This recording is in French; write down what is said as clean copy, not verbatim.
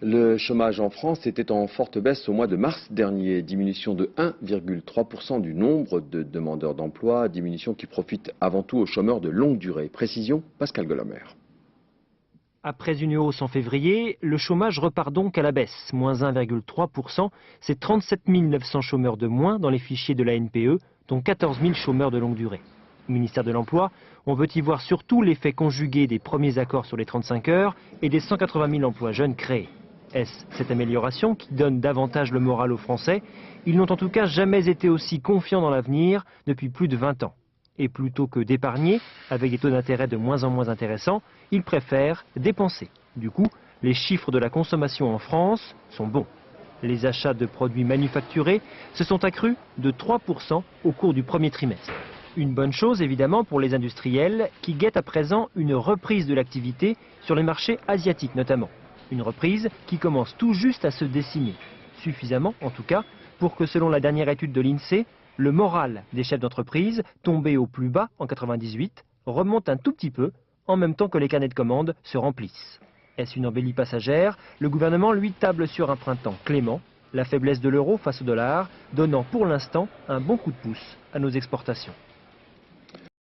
Le chômage en France était en forte baisse au mois de mars dernier, diminution de 1,3% du nombre de demandeurs d'emploi, diminution qui profite avant tout aux chômeurs de longue durée. Précision, Pascal Golomer. Après une hausse en février, le chômage repart donc à la baisse, moins 1,3%. C'est 37 900 chômeurs de moins dans les fichiers de la NPE, dont 14 000 chômeurs de longue durée. Au ministère de l'Emploi, on veut y voir surtout l'effet conjugué des premiers accords sur les 35 heures et des 180 000 emplois jeunes créés. Est-ce cette amélioration qui donne davantage le moral aux Français? Ils n'ont en tout cas jamais été aussi confiants dans l'avenir depuis plus de 20 ans. Et plutôt que d'épargner, avec des taux d'intérêt de moins en moins intéressants, ils préfèrent dépenser. Du coup, les chiffres de la consommation en France sont bons. Les achats de produits manufacturés se sont accrus de 3% au cours du premier trimestre. Une bonne chose évidemment pour les industriels qui guettent à présent une reprise de l'activité sur les marchés asiatiques notamment. Une reprise qui commence tout juste à se dessiner. Suffisamment en tout cas pour que selon la dernière étude de l'INSEE, le moral des chefs d'entreprise, tombé au plus bas en 98, remonte un tout petit peu, en même temps que les carnets de commandes se remplissent. Est-ce une embellie passagère? Le gouvernement, lui, table sur un printemps clément, la faiblesse de l'euro face au dollar, donnant pour l'instant un bon coup de pouce à nos exportations.